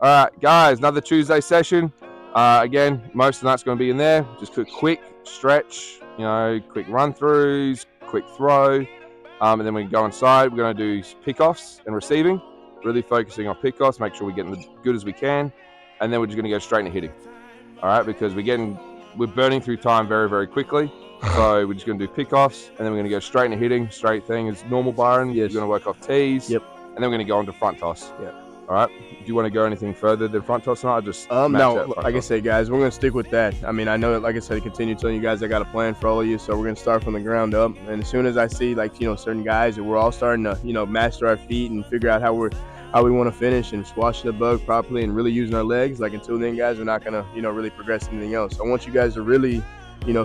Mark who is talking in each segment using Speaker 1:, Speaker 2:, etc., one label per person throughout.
Speaker 1: All right, guys, another Tuesday session. Again, most of the night's going to be in there. Just a quick stretch, quick run-throughs, quick throw. And then we can go inside. We're going to do pickoffs and receiving, really focusing on pickoffs, make sure we're getting as good as we can. And then we're just going to go straight into hitting. All right, because we're burning through time very, very quickly. So we're just going to do pickoffs, and then we're going to go straight into hitting. Straight thing is normal, Byron.
Speaker 2: Yes.
Speaker 1: We're going to work off tees.
Speaker 2: Yep.
Speaker 1: And then we're going to go into front toss.
Speaker 2: Yep.
Speaker 1: All right. Do you want to go anything further than front toss tonight? Just
Speaker 2: no, like I said, guys, we're going to stick with that. I mean, I know that, like I said, I continue telling you guys I got a plan for all of you, so we're going to start from the ground up. And as soon as I see, certain guys that we're all starting to, master our feet and figure out how we want to finish and squash the bug properly and really using our legs, until then, guys, we're not going to, really progress anything else. I want you guys to really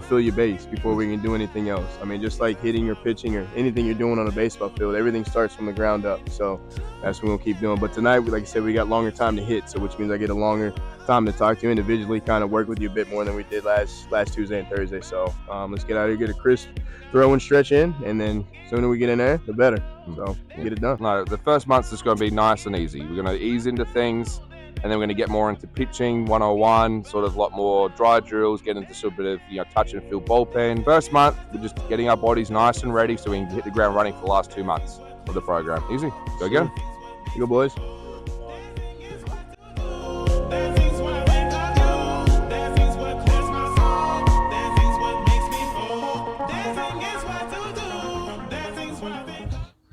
Speaker 2: fill your base before we can do anything else. I mean, just like hitting or pitching or anything you're doing on a baseball field, everything starts from the ground up. So that's what we'll keep doing. But tonight, like I said, we got longer time to hit, so which means I get a longer time to talk to you individually, kind of work with you a bit more than we did last Tuesday and Thursday. So let's get out here, get a crisp throw and stretch in, and then the sooner we get in there, the better. So get it done.
Speaker 1: No, the first month's just going to be nice and easy. We're going to ease into things. And then we're going to get more into pitching 101, sort of a lot more dry drills, get into sort of a bit of touch and feel bullpen. First month, we're just getting our bodies nice and ready so we can hit the ground running for the last 2 months of the program. Easy. Go get 'em.
Speaker 2: You go, boys.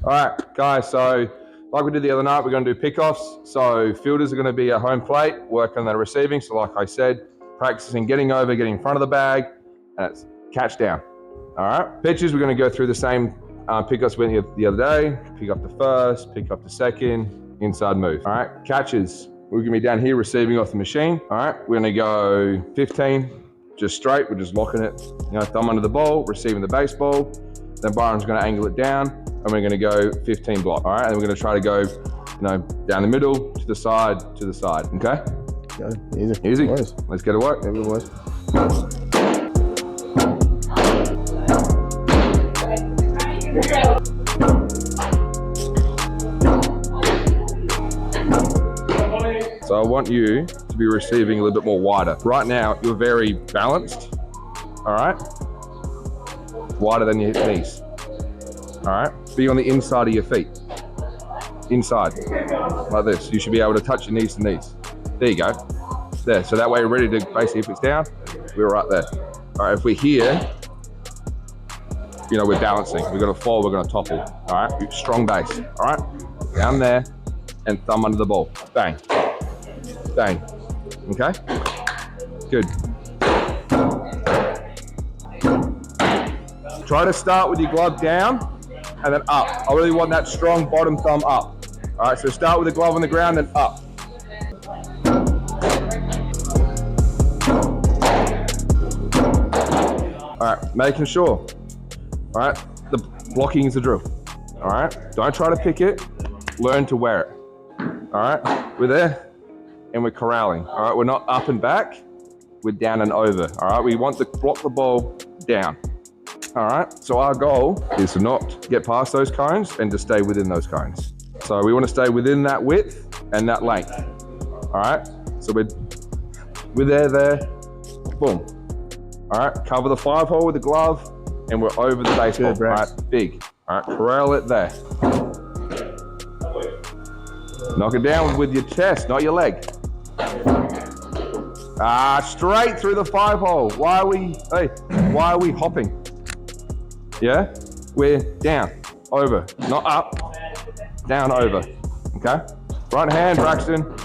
Speaker 1: All right, guys, so like we did the other night, we're going to do pickoffs. So fielders are going to be at home plate, work on their receiving. So like I said, practicing getting over, getting in front of the bag, and it's catch down. All right, pitches, we're going to go through the same pickoffs we went the other day. Pick up the first, pick up the second, inside move. All right, catches, we're going to be down here receiving off the machine. All right, we're going to go 15, just straight. We're just locking it, thumb under the ball, receiving the baseball. Then Byron's going to angle it down, and we're going to go 15 block. All right, and we're going to try to go, down the middle, to the side, okay?
Speaker 2: Easy.
Speaker 1: Easy. Let's get to work.
Speaker 2: There we go, boys.
Speaker 1: So I want you to be receiving a little bit more wider. Right now, you're very balanced, all right? Wider than your knees, all right? Be on the inside of your feet. Inside, like this. You should be able to touch your knees to knees. There you go. There, so that way you're ready to, basically if it's down, we're right there. All right, if we're here, we're balancing. We're gonna fall, we're gonna topple, all right? Strong base, all right? Down there, and thumb under the ball. Bang, bang, okay? Good. Try to start with your glove down, and then up. I really want that strong bottom thumb up. All right, so start with the glove on the ground, then up. All right, making sure. All right, the blocking is the drill. All right, don't try to pick it, learn to wear it. All right, we're there, and we're corralling. All right, we're not up and back, we're down and over. All right, we want to block the ball down. All right, so our goal is to not get past those cones and to stay within those cones. So we want to stay within that width and that length. All right, so we're there, boom. All right, cover the 5-hole with the glove, and we're over the baseball.
Speaker 2: Good,
Speaker 1: all right, big. All right, corral it there. Knock it down with your chest, not your leg. Straight through the 5-hole. Why are we hopping? Yeah, we're down, over, not up, down, over, okay? Front hand, Braxton.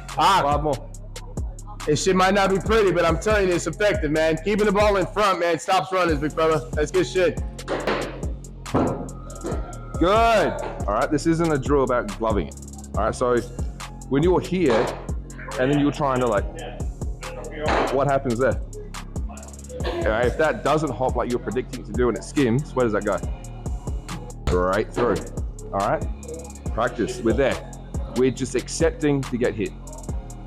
Speaker 1: 5 more.
Speaker 2: This shit might not be pretty, but I'm telling you, it's effective, man. Keeping the ball in front, man, stops runners, big fella. That's good shit.
Speaker 1: Good. All right, this isn't a drill about gloving it. All right, so when you're here, and then you're trying to what happens there? Okay, if that doesn't hop like you're predicting to do and it skims, where does that go? Right through. All right, practice. We're there. We're just accepting to get hit.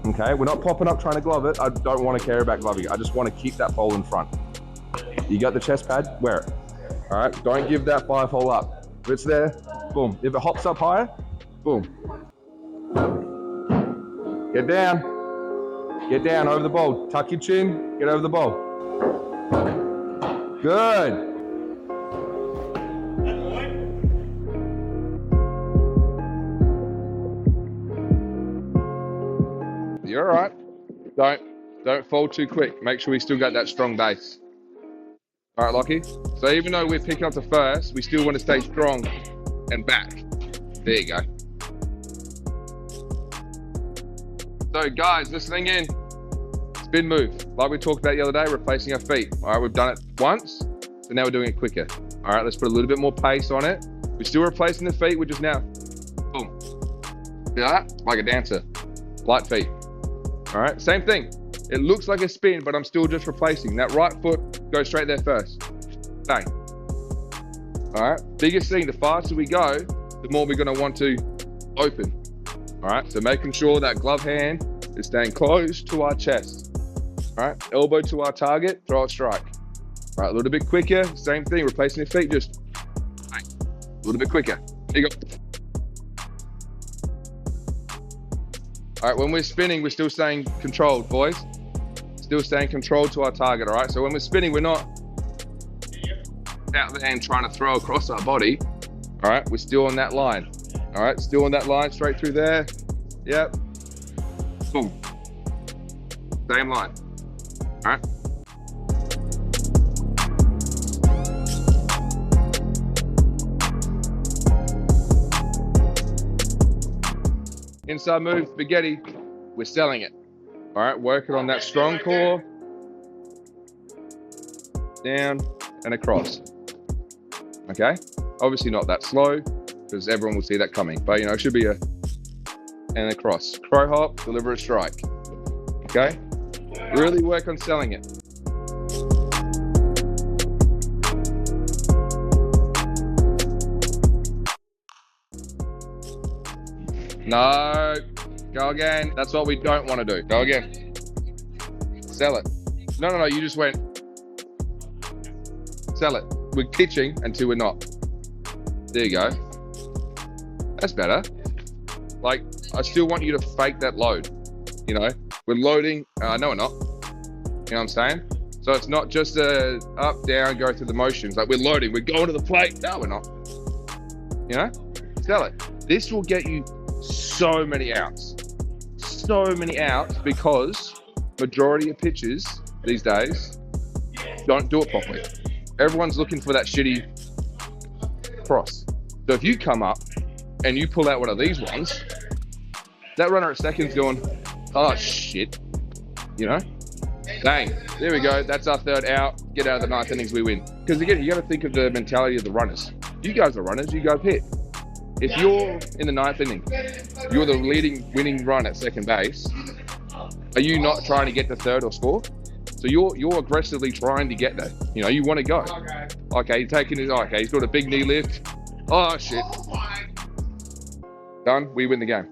Speaker 1: Okay, we're not popping up trying to glove it. I don't want to care about gloving it. I just want to keep that ball in front. You got the chest pad? Wear it. All right, don't give that 5-hole up. If it's there, boom. If it hops up higher, boom. Get down. Get down over the ball. Tuck your chin. Get over the ball. Good. You're all right. Don't fall too quick. Make sure we still got that strong base. All right, Lockie. So even though we're picking up the first, we still want to stay strong and back. There you go. So guys, listening in, spin move. Like we talked about the other day, replacing our feet. All right, we've done it once, so now we're doing it quicker. All right, let's put a little bit more pace on it. We're still replacing the feet, we're just now, boom. See that? Like a dancer, light feet. All right, same thing. It looks like a spin, but I'm still just replacing. That right foot goes straight there first. Bang. All right, biggest thing, the faster we go, the more we're gonna want to open. All right, so making sure that glove hand is staying close to our chest. All right, elbow to our target, throw a strike. All right, a little bit quicker, same thing, replacing the feet, just bang. A little bit quicker. There you go. All right, when we're spinning, we're still staying controlled, boys. Still staying controlled to our target, all right? So when we're spinning, we're not out there and trying to throw across our body, all right? We're still on that line, all right? Still on that line, straight through there. Yep. Boom. Same line, all right? Inside move, spaghetti, we're selling it. All right, working on that strong core. Down and across. Okay, obviously not that slow because everyone will see that coming, but you know, it should be a and across. Crow hop, deliver a strike. Okay, really work on selling it. No, go again. That's what we don't want to do. Go again. Sell it. No, you just went. Sell it. We're pitching until we're not. There you go. That's better. Like, I still want you to fake that load. You know, we're loading. No, we're not. You know what I'm saying? So it's not just a up, down, go through the motions. Like, we're loading. We're going to the plate. No, we're not. You know? Sell it. This will get you so many outs because majority of pitchers these days don't do it properly. Everyone's looking for that shitty cross. So if you come up and you pull out one of these ones, that runner at second's going, oh shit, you know? Bang, there we go, that's our third out. Get out of the ninth innings, we win. Because again, you got to think of the mentality of the runners. You guys are runners, you go hit. If you're in the ninth inning, you're the leading winning run at second base, are you not trying to get to third or score? So you're aggressively trying to get there. You know, you want to go. Okay, taking his, okay, he's got a big knee lift. Oh shit. Done, we win the game.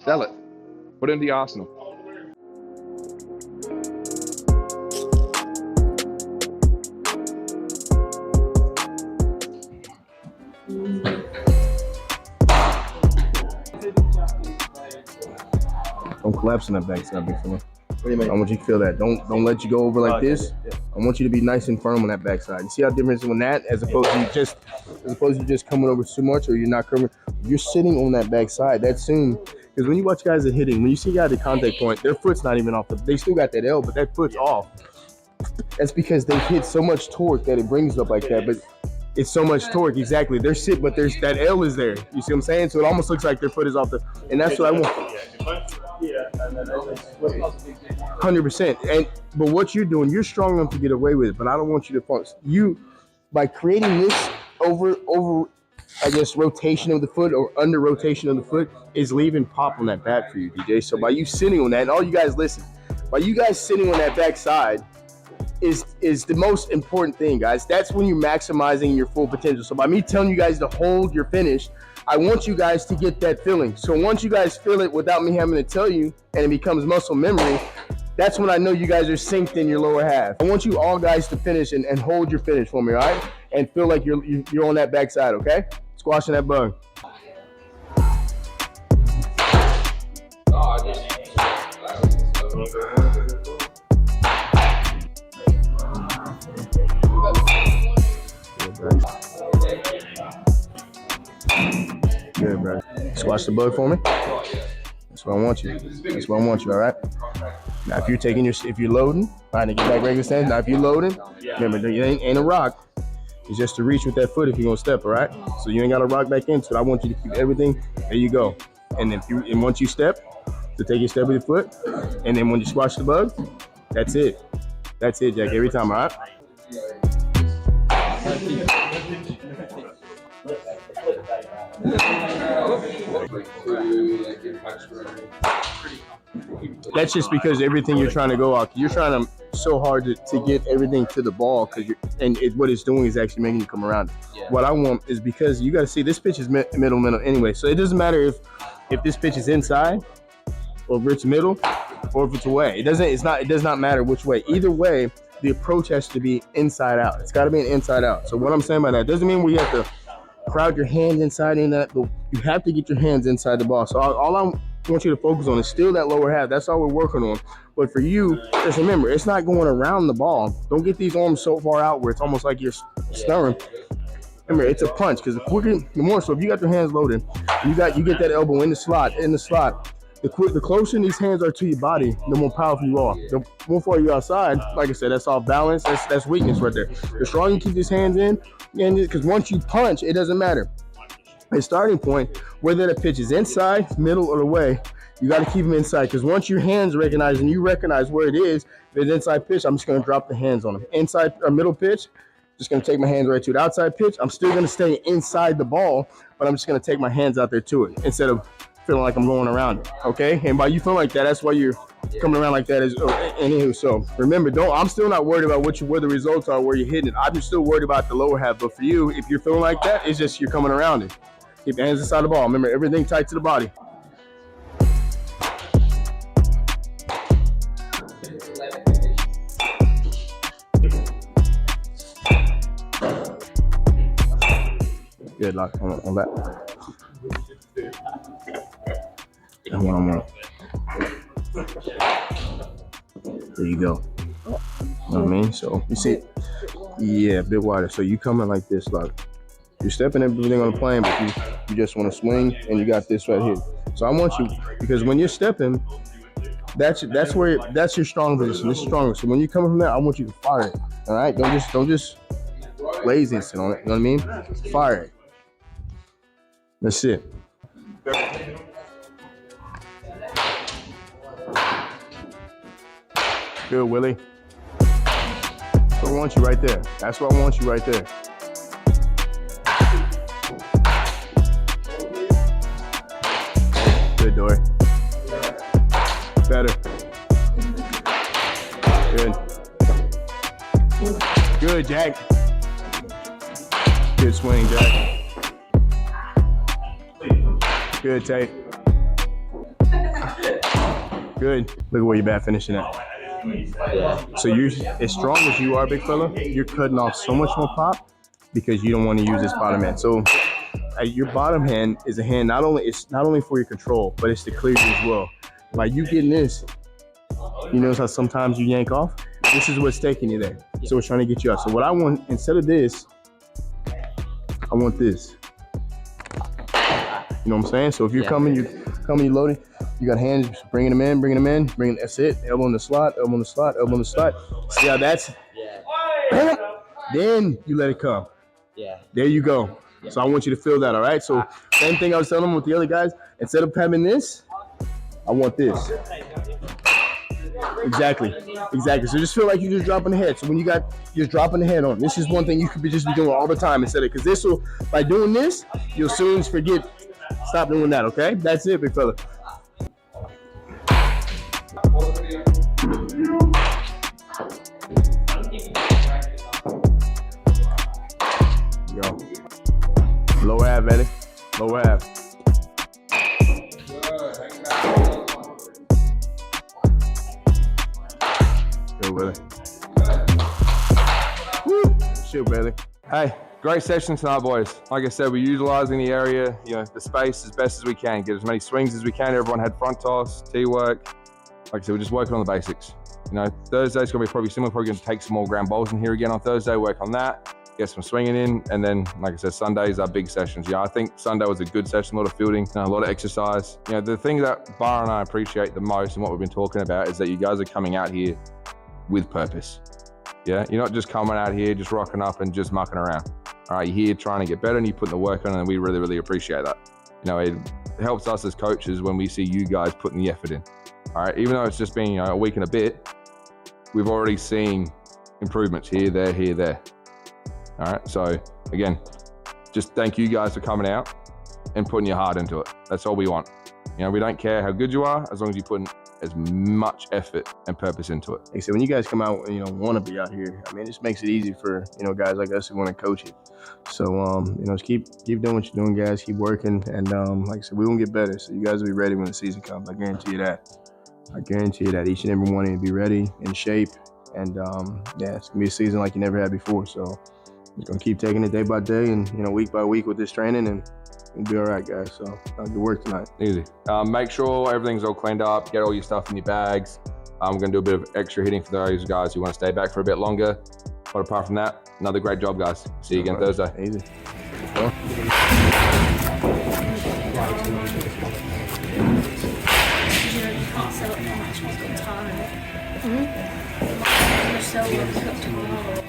Speaker 1: Sell it. Put it in the arsenal.
Speaker 2: Don't collapse on that backside, big fella.
Speaker 3: What do you mean?
Speaker 2: I want you to feel that. Don't let you go over like this.
Speaker 3: Yeah.
Speaker 2: I want you to be nice and firm on that backside. You see how different is when that, as opposed to you just coming over too much, or you're not coming. You're sitting on that backside. That's soon, because when you watch guys that hitting, when you see guys at contact point, their foot's not even off. They still got that L, but that foot's off. That's because they hit so much torque that it brings it up like that. But it's so much torque, exactly. They're sit, but there's that L is there. You see what I'm saying? So it almost looks like their foot is off the, and that's what I want. 100%. But what you're doing, you're strong enough to get away with it. But I don't want you to focus. You, by creating this over, I guess, rotation of the foot or under rotation of the foot is leaving pop on that bat for you, DJ. So by you sitting on that, and all you guys listen, by you guys sitting on that backside is the most important thing, guys. That's when you're maximizing your full potential. So by me telling you guys to hold your finish, I want you guys to get that feeling. So once you guys feel it without me having to tell you, and it becomes muscle memory, that's when I know you guys are synced in your lower half. I want you all guys to finish and hold your finish for me, all right? And feel like you're on that backside, okay? Squashing that bug.
Speaker 1: Oh, I just
Speaker 2: Good, bro. Squash the bug for me. That's what I want you. That's what I want you, all right? Now, if you're loading, trying to get back regular stance. Now, if you're loading, remember, it ain't a rock. It's just to reach with that foot if you're gonna step, all right? So you ain't gotta rock back into it. I want you to keep everything. There you go. And once you step, to take your step with your foot, and then when you squash the bug, that's it. That's it, Jack. Every time, all right? That's just because everything you're trying to go out. You're trying to so hard to get everything to the ball what it's doing is actually making you come around it. Yeah. What I want is because you got to see this pitch is middle anyway. So it doesn't matter if this pitch is inside or if it's middle or if it's away. It does not matter which way. Either way, the approach has to be inside out. It's got to be an inside out. So what I'm saying by that doesn't mean you have to crowd your hands inside in that, but you have to get your hands inside the ball. So all I want you to focus on is still that lower half. That's all we're working on. But for you, just remember, it's not going around the ball. Don't get these arms so far out where it's almost like you're stirring. Remember, it's a punch because the more so if you got your hands loaded, you get that elbow in the slot. The closer these hands are to your body, the more powerful you are. The more far you outside, like I said, that's all balance. That's weakness right there. The stronger you keep these hands in, and because once you punch, it doesn't matter. A starting point, whether the pitch is inside, middle, or away, you got to keep them inside. Because once your hands recognize and you recognize where it is, if it's inside pitch, I'm just going to drop the hands on them. Inside or middle pitch, just going to take my hands right to it. Outside pitch, I'm still going to stay inside the ball, but I'm just going to take my hands out there to it instead of feeling like I'm going around it. Okay, and by you feeling like that, that's why you're coming around like that. Anywho, so remember, I'm still not worried about where the results are, where you're hitting it. I'm still worried about the lower half. But for you, if you're feeling like that, it's just you're coming around it. Keep your hands inside the ball. Remember, everything tight to the body. Good luck on that. And one more. There you go. You know what I mean? So you see, yeah, a bit wider. So you coming like this, like you're stepping everything on the plane, but you just want to swing, and you got this right here. So I want you, because when you're stepping, that's your strong position. This is stronger. So when you're coming from there, I want you to fire it. All right? Don't just lazy instant on it. You know what I mean? Fire it. That's it. Good, Willie. That's what I want you right there. That's what I want you right there. Good, Dory. Better. Good. Good, Jack. Good swing, Jack. Good, Tate. Good. Look at where your bat finishing at. So you, as strong as you are, big fella, you're cutting off so much more pop because you don't want to use this bottom hand. So your bottom hand is a hand not only for your control, but it's to clear you as well. By you getting this, you notice how sometimes you yank off? This is what's taking you there. So it's trying to get you out. So what I want, instead of this, I want this. You know what I'm saying? So if you're coming, you loading, you got hands, bringing them in, that's it. Elbow in the slot, elbow in the slot, elbow in the slot. See how that's? Yeah. Then you let it come. Yeah. There you go. Yeah. So I want you to feel that, all right? So same thing I was telling them with the other guys. Instead of having this, I want this. Exactly. So just feel like you're just dropping the head. So when you're just dropping the head on, this is one thing you could be doing all the time instead of, because this will, by doing this, you'll soon forget. Stop doing that, okay? That's it, big fella. Go. Lower half, Eddie. Lower half. Go, Willie. Woo! Shoot, Billy.
Speaker 1: Hey, great session tonight, boys. Like I said, we're utilizing the area, the space as best as we can. Get as many swings as we can. Everyone had front toss, tee work, like I said, we're just working on the basics. You know, Thursday's going to be probably similar. Probably going to take some more ground balls in here again on Thursday, work on that, get some swinging in. And then, like I said, Sundays are big sessions. Yeah, I think Sunday was a good session, a lot of fielding, a lot of exercise. You know, the thing that Bar and I appreciate the most and what we've been talking about is that you guys are coming out here with purpose. Yeah, you're not just coming out here, just rocking up and just mucking around. All right, you're here trying to get better and you put the work on, and we really, really appreciate that. You know, it helps us as coaches when we see you guys putting the effort in. All right, even though it's just been a week and a bit, we've already seen improvements here, there. All right, so again, just thank you guys for coming out and putting your heart into it. That's all we want. You know, we don't care how good you are, as long as you put in as much effort and purpose into it.
Speaker 2: Like I said, when you guys come out, want to be out here, I mean, it just makes it easy for, guys like us who want to coach it. So, just keep doing what you're doing, guys. Keep working. And like I said, we won't get better. So you guys will be ready when the season comes. I guarantee you that. I guarantee you that each and every one of you will be ready, in shape. And yeah, it's going to be a season like you never had before. So we're going to keep taking it day by day and, week by week with this training, and we'll be all right, guys. So good work tonight.
Speaker 1: Easy. Make sure everything's all cleaned up. Get all your stuff in your bags. We're going to do a bit of extra hitting for those guys who want to stay back for a bit longer. But apart from that, another great job, guys. See you again Thursday.
Speaker 2: Easy.
Speaker 3: So